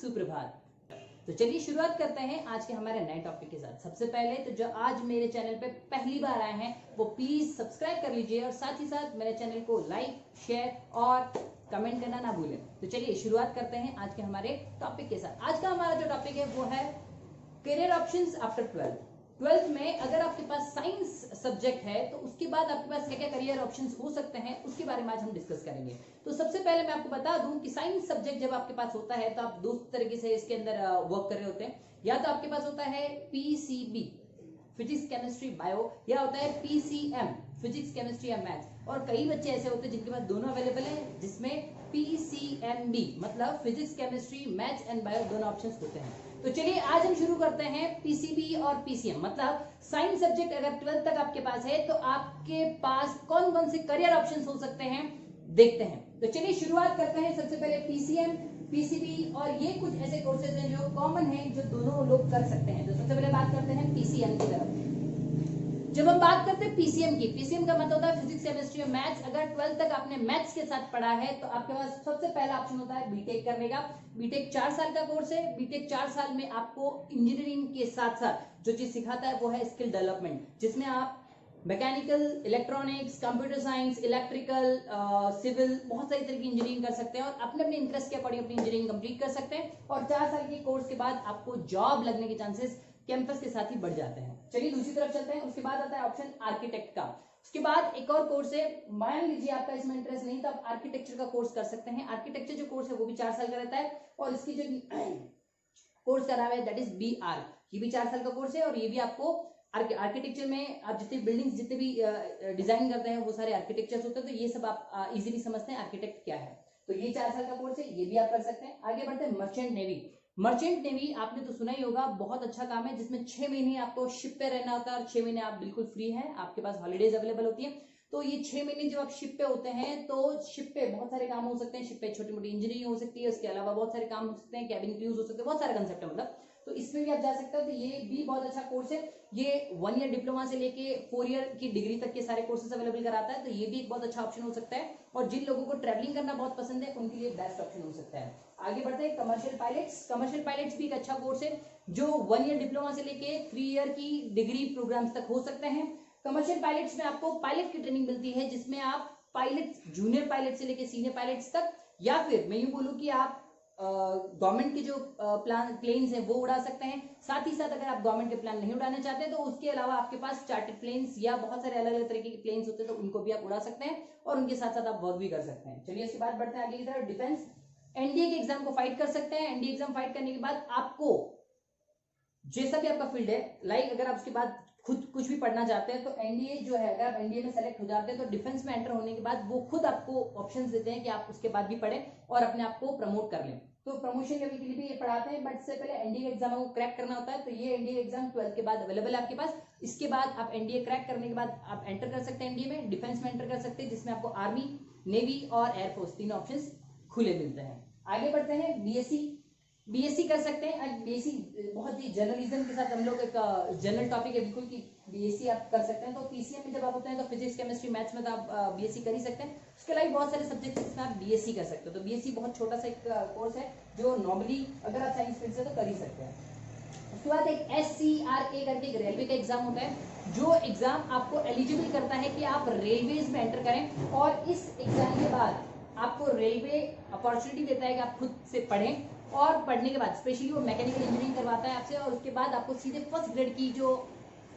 सुप्रभात। तो चलिए शुरुआत करते हैं आज के हमारे नए टॉपिक के साथ। सबसे पहले तो जो आज मेरे चैनल पे पहली बार आए हैं वो प्लीज सब्सक्राइब कर लीजिए और साथ ही साथ मेरे चैनल को लाइक, शेयर और कमेंट करना ना भूलें। तो चलिए शुरुआत करते हैं आज के हमारे टॉपिक के साथ। आज का हमारा जो टॉपिक है वो है करियर ऑप्शंस आफ्टर 12th में अगर आपके पास साइंस सब्जेक्ट है तो उसके बाद आपके पास क्या क्या करियर ऑप्शंस हो सकते हैं उसके बारे में आज हम डिस्कस करेंगे। तो सबसे पहले मैं आपको बता दूं कि साइंस सब्जेक्ट जब आपके पास होता है तो आप दो तरीके से इसके अंदर वर्क कर रहे होते हैं। या तो आपके पास होता है पीसीबी फिजिक्स केमिस्ट्री बायो, या होता है PCM physics chemistry and maths. और कई बच्चे ऐसे होते हैं जिनके पास दोनों अवेलेबल है, जिसमें पीसीएमबी मतलब physics chemistry maths and bio दोनों ऑप्शंस होते हैं। तो चलिए आज हम शुरू करते हैं पीसीबी और पीसीएम मतलब साइंस सब्जेक्ट अगर 12th तक आपके पास है तो आपके पास कौन कौन से करियर ऑप्शंस हो सकते हैं देखते हैं। तो चलिए शुरुआत करते हैं सबसे पहले पीसीएम पीसीबी, और ये कुछ ऐसे कोर्सेज हैं जो कॉमन हैं जो दोनों लोग कर सकते हैं। तो सबसे पहले बात करते हैं पीसीएम की तरफ। जब हम बात करते हैं पीसीएम की, पीसीएम का मतलब होता है फिजिक्स केमिस्ट्री और मैथ्स। अगर 12th तक आपने मैथ्स के साथ पढ़ा है तो आपके पास सबसे पहला ऑप्शन होता है बीटेक करने का। बीटेक 4 साल का कोर्स है। बीटेक 4 साल में आपको इंजीनियरिंग के साथ साथ जो चीज सिखाता है वो है स्किल डेवलपमेंट, जिसमें आप mechanical, electronics, computer science, electrical, civil, बहुत सारी तरह की इंजीनियरिंग कर सकते हैं और अपने अपने इंटरेस्ट के अकॉर्डिंग अपनी इंजीनियरिंग कंप्लीट कर सकते हैं। और 4 साल के कोर्स के बाद आपको जॉब लगने के चांसेस कैंपस के साथ ही बढ़ जाते हैं। चलिए दूसरी तरफ चलते हैं। उसके बाद आता है ऑप्शन आर्किटेक्ट का। उसके बाद एक और कोर्स है, मान लीजिए आपका इसमें इंटरेस्ट नहीं तो आप आर्किटेक्चर का कोर्स कर सकते हैं। आर्किटेक्चर जो कोर्स है वो भी 4 साल का रहता है और इसकी जो कोर्स का नाम है दैट इज बीआर। ये भी 4 साल का कोर्स है और ये भी आपको आर्किटेक्चर में आप जितने बिल्डिंग्स जितने भी डिजाइन करते हैं वो सारे आर्किटेक्चर्स होते हैं। तो ये सब आप इजीली समझते हैं आर्किटेक्ट क्या है। तो ये 4 साल का कोर्स है, ये भी आप कर सकते हैं। आगे बढ़ते हैं मर्चेंट नेवी। मर्चेंट नेवी आपने तो सुना ही होगा, बहुत अच्छा काम है जिसमें 6 महीने आपको शिप पे रहना होता है और 6 महीने आप बिल्कुल फ्री हैं, आपके पास हॉलीडेज अवेलेबल होती है। तो ये 6 महीने जब आप शिप पे होते हैं तो शिप पे बहुत सारे काम हो सकते हैं। शिप पे छोटी मोटी इंजीनियरिंग हो सकती है, उसके अलावा बहुत सारे काम हो सकते हैं, कैबिन क्रूज हो सकते हैं, बहुत सारे कंसेप्ट है मतलब। तो इसमें भी आप जा सकते हो। तो ये भी बहुत अच्छा कोर्स है। ये 1 ईयर डिप्लोमा से लेके 4 ईयर की डिग्री तक के सारे कोर्सेज अवेलेबल कराता है। तो ये भी एक बहुत अच्छा ऑप्शन हो सकता है और जिन लोगों को ट्रैवलिंग करना बहुत पसंद है उनके लिए बेस्ट ऑप्शन हो सकता है। आगे बढ़ते हैं कमर्शियल पायलट्स। कमर्शियल पायलट्स भी एक अच्छा कोर्स है जो 1 ईयर डिप्लोमा से लेके 3 ईयर की डिग्री प्रोग्राम्स तक हो सकते हैं। कमर्शियल पायलट्स में आपको पायलट की ट्रेनिंग मिलती है जिसमें आप पायलट, जूनियर पायलट से लेके सीनियर पायलट्स तक, या फिर मैं यूं बोलूं कि आप गवर्नमेंट के जो प्लेन्स हैं वो उड़ा सकते हैं। साथ ही साथ अगर आप गवर्नमेंट के प्लान नहीं उड़ाना चाहते हैं तो उसके अलावा आपके पास चार्टर्ड प्लेन्स या बहुत सारे अलग अलग तरीके के प्लेन्स होते हैं तो उनको भी आप उड़ा सकते हैं और उनके साथ साथ आप वर्क भी कर सकते हैं। चलिए इसके बाद बढ़ते हैं आगे की तरफ। डिफेंस, एनडीए के एग्जाम को फाइट कर सकते हैं। एनडीए एग्जाम फाइट करने के बाद आपको जैसा भी आपका फील्ड है, लाइक अगर आप उसके बाद खुद कुछ भी पढ़ना चाहते हैं तो एनडीए जो है, अगर आप एनडीए में सेलेक्ट हो जाते हैं तो डिफेंस में एंटर होने के बाद वो खुद आपको ऑप्शंस देते हैं कि आप उसके बाद भी पढ़ें और अपने आप को प्रमोट कर लें। तो प्रमोशन के लिए भी ये पढ़ाते हैं, बट इससे पहले एनडीए एग्जाम को क्रैक करना होता है। तो ये एनडीए एग्जाम 12th के बाद अवेलेबल है आपके पास। इसके बाद आप एनडीए क्रैक करने के बाद आप एंटर कर सकते हैं एनडीए में, डिफेंस में एंटर कर सकते हैं जिसमें आपको आर्मी, नेवी और एयरफोर्स तीनों ऑप्शंस खुले मिलते हैं। आगे बढ़ते हैं बीएससी। बीएससी कर सकते हैं। बीएससी बहुत ही जर्नलिज्म के साथ हम लोग एक जनरल टॉपिक है बिल्कुल कि बीएससी आप कर सकते हैं। तो पीसीएम में जब आप होते हैं तो फिजिक्स केमिस्ट्री मैथ्स में तो आप बीएससी कर ही सकते हैं। उसके अलावा बहुत सारे सब्जेक्ट जिसमें आप बीएससी कर सकते हो। तो बीएससी बहुत छोटा सा एक कोर्स है जो नॉर्मली अगर आप साइंस फील्ड से तो कर ही सकते हैं। उसके बाद एक SCRA करके एक रेलवे का एग्जाम होता है जो एग्जाम आपको एलिजिबल करता है कि आप रेलवेज में एंटर करें और इस एग्जाम के बाद आपको रेलवे अपॉर्चुनिटी देता है कि आप खुद से पढ़ें और पढ़ने के बाद स्पेशली वो मैकेनिकल इंजीनियरिंग करवाता है आपसे और उसके बाद आपको सीधे फर्स्ट ग्रेड की जो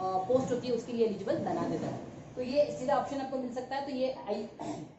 पोस्ट होती है उसके लिए एलिजिबल बना देता है। तो ये सीधा ऑप्शन आपको मिल सकता है। तो ये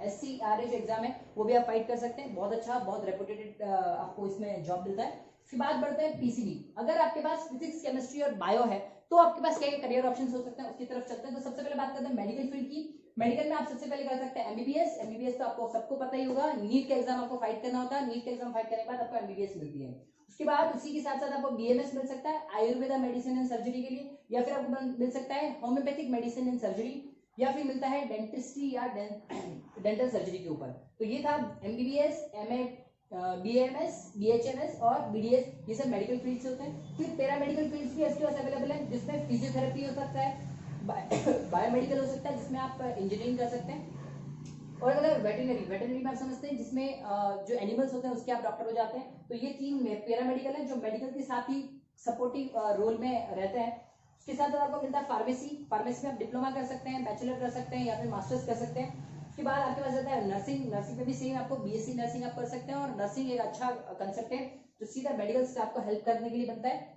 SCRA जो एग्जाम है वो भी आप फाइट कर सकते हैं। बहुत अच्छा, बहुत रेपुटेटेड आपको इसमें जॉब मिलता है। उसके बाद बढ़ते हैं पीसीबी। अगर आपके पास फिजिक्स, केमिस्ट्री और बायो है तो आपके पास क्या करियर ऑप्शंस हो सकते हैं उसकी तरफ चलते हैं। तो सबसे पहले बात करते हैं मेडिकल फील्ड की। मेडिकल में आप सबसे पहले कर सकते हैं एमबीबीएस। एमबीबीएस तो आपको सबको पता ही होगा, नीट का एग्जाम आपको फाइट करना होता है। नीट का एग्जाम फाइट करने के बाद आपको एमबीबीएस मिलती है। उसके बाद उसी के साथ साथ आपको बीएमएस मिल सकता है आयुर्वेदा मेडिसिन एंड सर्जरी के लिए, या फिर आपको मिल सकता है होम्योपैथिक मेडिसिन एंड सर्जरी, या फिर मिलता है डेंटिस्ट्री या डेंटल सर्जरी के ऊपर। तो ये था एमबीबीएस, एमएड, बीएमएस, बीएचएमएस और बीडीएस, ये सब मेडिकल फील्ड से होते हैं। फिर पैरामेडिकल फील्ड्स भी इसके पास अवेलेबल है जिसमें फिजियोथेरेपी हो सकता है, बायोमेडिकल हो सकता है जिसमें आप इंजीनियरिंग कर सकते हैं, और अगर वेटरनरी में आप समझते हैं जिसमें जो एनिमल्स होते हैं उसके आप डॉक्टर हो जाते हैं। तो ये 3 पैरामेडिकल है जो मेडिकल के साथ ही सपोर्टिव रोल में रहते हैं। उसके साथ आपको मिलता है फार्मेसी में आप डिप्लोमा कर सकते हैं, बैचलर कर सकते हैं या फिर मास्टर्स कर सकते हैं। उसके बाद आपके पास आता है नर्सिंग में भी सेम आपको बीएससी नर्सिंग आप कर सकते हैं, और नर्सिंग एक अच्छा कंसेप्ट है जो सीधा मेडिकल स्टाफ को हेल्प करने के लिए बनता है।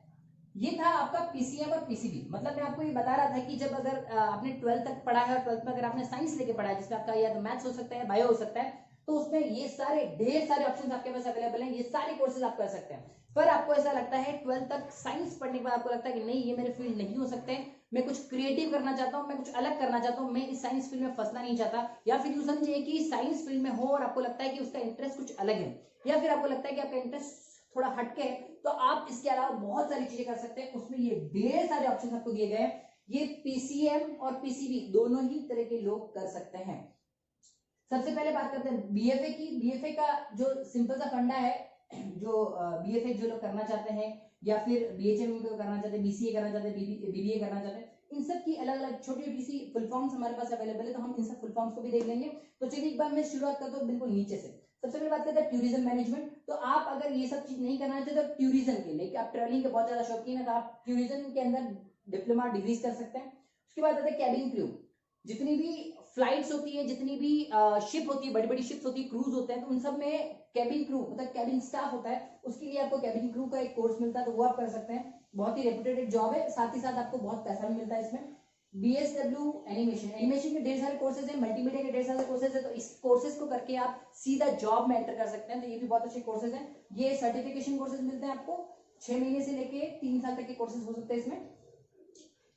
ये था आपका पीसीएम और पीसीबी। मतलब मैं आपको ये बता रहा था कि जब अगर आपने 12th तक पढ़ा है और 12th में अगर आपने साइंस लेके पढ़ा है जिसमें आपका या तो मैथ्स हो सकता है, बायो हो सकता है, तो उसमें ये सारे ढेर सारे ऑप्शंस आपके पास अवेलेबल हैं, ये सारे कोर्सेज आप कर सकते हैं। पर आपको ऐसा लगता है 12th तक साइंस पढ़ने के बाद आपको लगता है कि नहीं ये मेरे फील्ड नहीं हो सकते, मैं कुछ क्रिएटिव करना चाहता हूँ, मैं कुछ अलग करना चाहता हूँ, मैं इस साइंस फील्ड में फंसना नहीं चाहता, या फिर यूं समझिए कि साइंस फील्ड में हो और आपको लगता है कि उसका इंटरेस्ट कुछ अलग है, या फिर आपको लगता है कि आपका इंटरेस्ट थोड़ा हटके है, तो आप इसके अलावा बहुत सारी चीजें कर सकते हैं। उसमें ये ढेर सारे ऑप्शन आपको दिए गए हैं। ये पीसीएम और पीसीबी दोनों ही तरह के लोग कर सकते हैं। सबसे पहले बात करते हैं बीएफए की। बीएफए का जो सिंपल सा फंडा है, जो बीएफए जो लोग करना चाहते हैं या फिर बीएचएम करना चाहते हैं, बीसीए करना चाहते हैं, बीबीए करना चाहते हैं, इन सब की अलग अलग छोटी छोटी सी फुल फॉर्म्स हमारे पास अवेलेबल है, तो हम इन सब फुल फॉर्म्स को भी देख लेंगे। तो चलिए एक बार मैं शुरुआत करता हूँ बिल्कुल नीचे से। सबसे पहले बात करते हैं टूरिज्म मैनेजमेंट। तो आप अगर ये सब चीज नहीं करना चाहते तो टूरिज्म के लिए आप ट्रेवलिंग के बहुत ज्यादा शौकीन है तो आप टूरिज्म के अंदर डिप्लोमा डिग्रीज कर सकते हैं। उसके बाद आता है कैबिन क्रू। जितनी भी फ्लाइट्स होती है, जितनी भी शिप होती है, बड़ी बड़ी शिप्स होती है, क्रूज होते हैं, तो उन सब में कैबिन क्रू मतलब कैबिन स्टाफ होता है, उसके लिए आपको कैबिन क्रू का एक कोर्स मिलता है, तो वो आप कर सकते हैं। बहुत ही रेपुटेड जॉब है, साथ ही साथ आपको बहुत पैसा भी मिलता है इसमें। बीएसडब्ल्यू एनिमेशन के ढेर सारे कोर्सेज है, मल्टीमीडिया के ढेर सारे कोर्सेज है, तो इस कोर्सेज को करके आप सीधा जॉब में एंटर कर सकते हैं, तो ये भी बहुत अच्छे कोर्सेज हैं। ये सर्टिफिकेशन कोर्सेज मिलते हैं आपको 6 महीने से लेके 3 साल तक के कोर्सेज हो सकते हैं इसमें।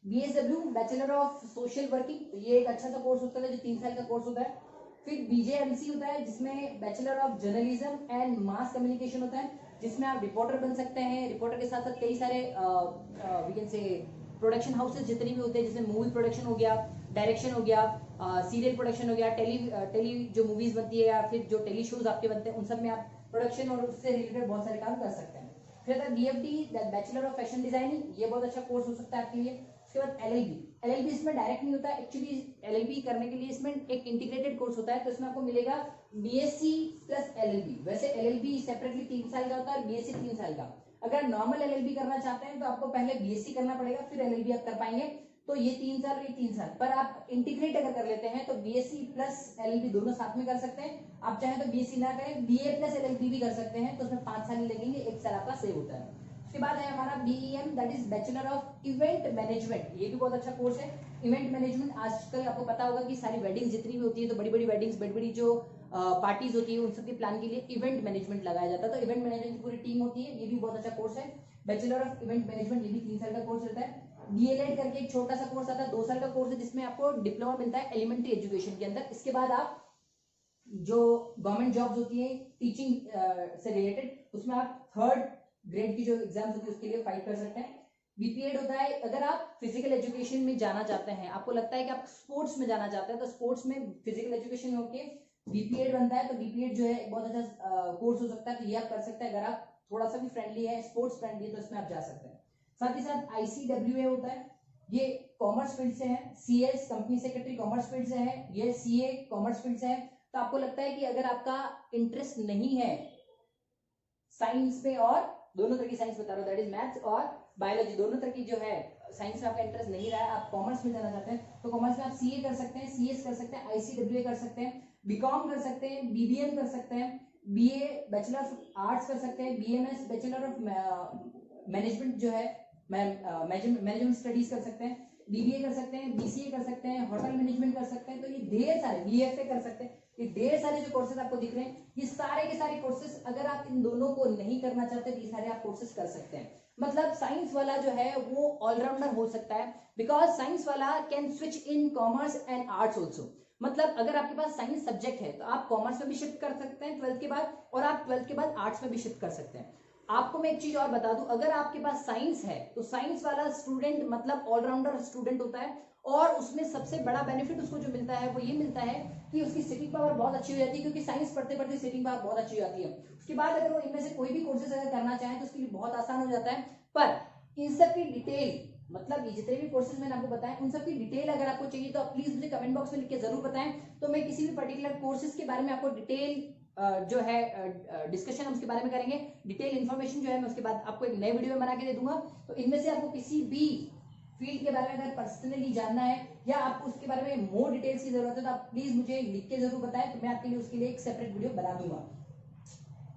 BSW bachelor of social working, तो ये एक अच्छा सा कोर्स होता है जो 3 साल का कोर्स होता है। फिर बीजेएमसी होता है जिसमें bachelor of journalism and mass communication होता है, जिसमें आप रिपोर्टर बन सकते हैं। रिपोर्टर के साथ साथ कई सारे we can say production houses जितने भी होते हैं, जिसमें मूवी प्रोडक्शन हो गया, डायरेक्शन हो गया, सीरियल प्रोडक्शन हो गया, टेली जो मूवीज बनती है या फिर जो टेली शोज आपके बनते हैं उन सब में आप प्रोडक्शन और उससे रिलेटेड बहुत सारे काम कर सकते हैं। फिर आता है BFD bachelor of fashion designing, ये बहुत अच्छा कोर्स हो सकता है आपके लिए। उसके बाद एलएलबी इसमें डायरेक्ट नहीं होता है, एक्चुअली एलएलबी करने के लिए इसमें एक इंटीग्रेटेड कोर्स होता है, तो इसमें आपको मिलेगा बीएससी प्लस एलएलबी। वैसे एलएलबी सेपरेटली 3 साल का होता है और बीएससी 3 साल का। अगर नॉर्मल एलएलबी करना चाहते हैं तो आपको पहले बीएससी करना पड़ेगा, फिर एलएलबी आप कर पाएंगे, तो ये 3 साल और ये 3 साल। पर आप इंटीग्रेट अगर कर लेते हैं तो बीएससी प्लस एलएलबी दोनों साथ में कर सकते हैं। आप चाहें तो बीएससी ना करें, बीए प्लस एलएलबी भी कर सकते हैं, तो उसमें 5 साल ही लगेंगे, 1 साल आपका सेव होता है। उसके बाद है हमारा BEM, that is bachelor of event management. ये भी बहुत अच्छा कोर्स है। इवेंट मैनेजमेंट आजकल आपको पता होगा कि सारी वेडिंग्स जितनी भी होती है, तो बड़ी बड़ी वेडिंग्स, बड़ी बड़ी जो पार्टीज होती है, उन सबके प्लान के लिए इवेंट मैनेजमेंट लगाया जाता है, तो इवेंट मैनेजमेंट की पूरी टीम होती है। ये भी बहुत अच्छा कोर्स है। बैचलर ऑफ इवेंट मैनेजमेंट, ये भी 3 साल का कोर्स रहता है। डीएलएड करके एक छोटा सा कोर्स आता है, 2 साल का कोर्स है, जिसमें आपको डिप्लोमा मिलता है एलिमेंट्री एजुकेशन के अंदर। इसके बाद आप जो गवर्नमेंट जॉब्स होती है टीचिंग से रिलेटेड, उसमें आप 3rd ग्रेड की जो एग्जाम्स होती है उसके लिए फाइट कर सकते हैं। बीपीएड होता है अगर आप फिजिकल एजुकेशन में जाना चाहते हैं, आपको लगता है कि आप स्पोर्ट्स में जाना चाहते हैं, तो स्पोर्ट्स में फिजिकल एजुकेशन होके बीपीएड बनता है, तो बीपीएड जो है बहुत अच्छा कोर्स हो सकता है, तो ये आप कर सकते हैं। अगर आप थोड़ा सा भी फ्रेंडली है, स्पोर्ट्स फ्रेंडली है, तो इसमें आप जा सकते हैं। साथ ही साथ आईसीडब्ल्यूए होता है, ये कॉमर्स फील्ड से है। CS company secretary commerce field से है। ये सीए कॉमर्स फील्ड से है। तो आपको लगता है कि अगर आपका इंटरेस्ट नहीं है साइंस में, और दोनों तरह की साइंस बता रहा हूँ, दैट इज मैथ्स और बायोलॉजी, दोनों तरह की जो है साइंस में आपका इंटरेस्ट नहीं रहा है, आप कॉमर्स में जाना चाहते हैं, तो कॉमर्स में आप सीए कर सकते हैं, सीएस कर सकते हैं, आईसीडब्ल्यूए कर सकते हैं, बीकॉम कर सकते हैं, बीबीएम कर सकते हैं, बीए बैचलर ऑफ आर्ट्स कर सकते हैं, बीएमएस बैचलर ऑफ मैनेजमेंट जो है मैनेजमेंट स्टडीज कर सकते हैं, बीबीए कर सकते हैं, बीसीए कर सकते हैं, होटल मैनेजमेंट कर सकते हैं, तो ये ढेर सारे बीएफए कर सकते हैं। ये ढेर सारे जो कोर्सेज आपको दिख रहे हैं, ये सारे के सारे कोर्सेज अगर आप इन दोनों को नहीं करना चाहते तो ये सारे आप कोर्सेज कर सकते हैं। मतलब साइंस वाला जो है वो ऑलराउंडर हो सकता है, बिकॉज साइंस वाला can switch in commerce and arts also. मतलब अगर आपके पास साइंस सब्जेक्ट है तो आप कॉमर्स में भी शिफ्ट कर सकते हैं 12th के बाद, और आप 12th के बाद आर्ट्स में भी शिफ्ट कर सकते हैं। आपको मैं एक चीज और बता दूं, अगर आपके पास साइंस है तो साइंस वाला स्टूडेंट मतलब ऑलराउंडर स्टूडेंट होता है, और उसमें सबसे बड़ा बेनिफिट उसको जो मिलता है वो ये मिलता है कि उसकी सिटिंग पावर बहुत अच्छी हो जाती है, क्योंकि साइंस पढ़ते पढ़ते सिटिंग पावर बहुत अच्छी हो जाती है। उसके बाद अगर वो इनमें से कोई भी कोर्सेज अगर करना चाहे तो उसके लिए बहुत आसान हो जाता है। पर इन सब की डिटेल मतलब ये जितने भी कोर्सेज मैंने आपको बताए उन सब की डिटेल अगर आपको चाहिए तो आप प्लीज मुझे कमेंट बॉक्स में लिख के जरूर बताएं, तो मैं किसी भी पर्टिकुलर कोर्सेज के बारे में आपको डिटेल जो है डिस्कशन हम उसके बारे में करेंगे, डिटेल इन्फॉर्मेशन जो है मैं उसके बाद आपको एक नए वीडियो में बना के दे दूंगा। तो इनमें से आपको किसी भी फील्ड के बारे में अगर पर्सनली जानना है या आपको उसके बारे में मोर डिटेल्स की जरूरत है तो आप प्लीज मुझे लिख के जरूर बताएं, तो मैं आपके लिए उसके लिए एक सेपरेट वीडियो बना दूंगा।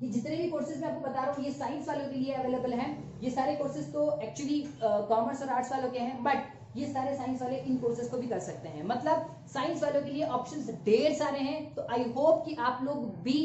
ये जितने भी कोर्सेज मैं आपको बता रहा हूँ ये साइंस वालों के लिए अवेलेबल हैं। ये सारे कोर्सेज तो एक्चुअली कॉमर्स और आर्ट्स वालों के हैं, बट ये सारे साइंस वाले इन कोर्सेज को भी कर सकते हैं। मतलब साइंस वालों के लिए ऑप्शंस ढेर सारे हैं। तो आई होप कि आप लोग भी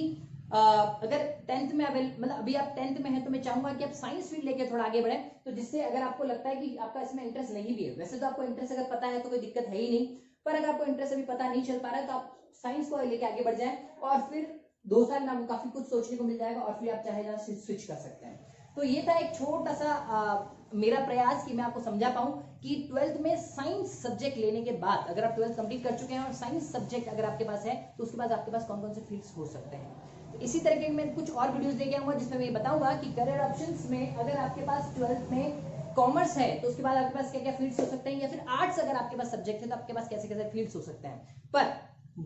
अगर 10th में मतलब अभी आप 10th में हैं तो मैं चाहूंगा कि आप साइंस फील्ड लेके थोड़ा आगे बढ़े, तो जिससे अगर आपको लगता है कि आपका इसमें इंटरेस्ट नहीं भी है, वैसे तो आपको इंटरेस्ट अगर पता है तो कोई दिक्कत है ही नहीं, पर अगर आपको इंटरेस्ट अभी पता नहीं चल पा रहा है तो आप साइंस को लेके आगे बढ़ जाए और फिर 2 साल में आपको काफी कुछ सोचने को मिल जाएगा और फिर आप चाहे जहाँ स्विच कर सकते हैं। तो ये था एक छोटा सा मेरा प्रयास कि मैं आपको समझा पाऊं कि 12th में साइंस सब्जेक्ट लेने के बाद अगर आप 12th कंप्लीट कर चुके हैं और साइंस सब्जेक्ट अगर आपके पास है तो उसके बाद आपके पास कौन कौन से फील्ड्स हो सकते हैं। तो इसी तरीके के मैं कुछ और वीडियोस लेके आऊंगा जिसमें मैं बताऊंगा कि करियर ऑप्शंस में अगर आपके पास 12th में कॉमर्स है तो उसके बाद आपके पास क्या क्या फील्ड्स हो सकते हैं, या फिर आर्ट्स अगर आपके पास सब्जेक्ट है तो आपके पास कैसे कैसे फील्ड्स हो सकते हैं। पर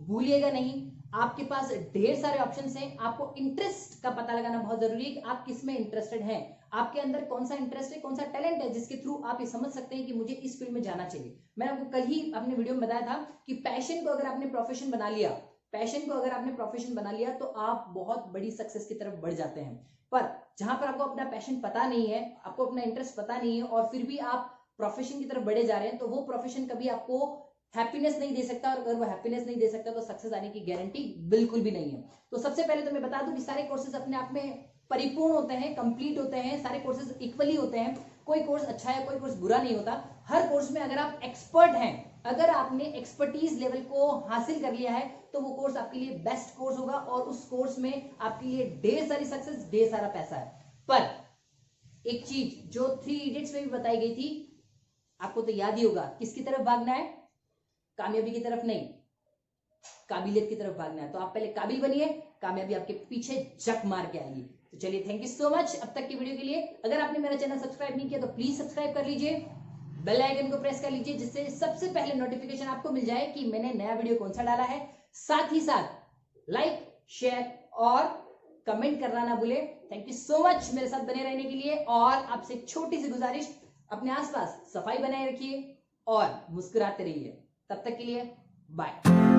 भूलिएगा नहीं, आपके पास ढेर सारे ऑप्शंस हैं। आपको इंटरेस्ट का पता लगाना बहुत जरूरी है कि आप किस में इंटरेस्टेड हैं, आपके अंदर कौन सा इंटरेस्ट है, कौन सा टैलेंट है जिसके थ्रू आप ये समझ सकते हैं कि मुझे इस फील्ड में जाना चाहिए। मैंने आपको कल ही अपने वीडियो में बताया था कि पैशन को अगर आपने प्रोफेशन बना लिया, पैशन को अगर आपने प्रोफेशन बना लिया तो आप बहुत बड़ी सक्सेस की तरफ बढ़ जाते हैं। पर जहां पर आपको अपना पैशन पता नहीं है, आपको अपना इंटरेस्ट पता नहीं है और फिर भी आप प्रोफेशन की तरफ बढ़े जा रहे हैं, तो वो प्रोफेशन कभी आपको हैप्पीनेस नहीं दे सकता, और अगर वो हैप्पीनेस नहीं दे सकता तो सक्सेस आने की गारंटी बिल्कुल भी नहीं है। तो सबसे पहले तो मैं बता दूं कि सारे कोर्सेज अपने आप में परिपूर्ण होते हैं, कंप्लीट होते हैं, सारे कोर्सेज इक्वली होते हैं। कोई कोर्स अच्छा है, कोई कोर्स बुरा नहीं होता। हर कोर्स में अगर आप एक्सपर्ट हैं, अगर आपने एक्सपर्टीज लेवल को हासिल कर लिया है तो वो कोर्स आपके लिए बेस्ट कोर्स होगा और उस कोर्स में आपके लिए ढेर सारी सक्सेस, ढेर सारा पैसा है। पर एक चीज जो 3 इडियट्स में भी बताई गई थी, आपको तो याद ही होगा, किसकी तरफ भागना है? कामयाबी की तरफ नहीं, काबिलियत की तरफ भागना है। तो आप पहले काबिल बनिए, कामयाबी आपके पीछे जक मार के आएगी। तो चलिए, थैंक यू सो मच अब तक की वीडियो के लिए। अगर आपने मेरा चैनल सब्सक्राइब नहीं किया तो प्लीज सब्सक्राइब कर लीजिए, बेल आइकन को प्रेस कर लीजिए जिससे सबसे पहले नोटिफिकेशन आपको मिल जाए कि मैंने नया वीडियो कौन सा डाला है। साथ ही साथ लाइक, शेयर और कमेंट करना ना भूले। थैंक यू सो मच मेरे साथ बने रहने के लिए। और आपसे एक छोटी सी गुजारिश, अपने आसपास सफाई बनाए रखिए और मुस्कुराते रहिए। तब तक के लिए बाय।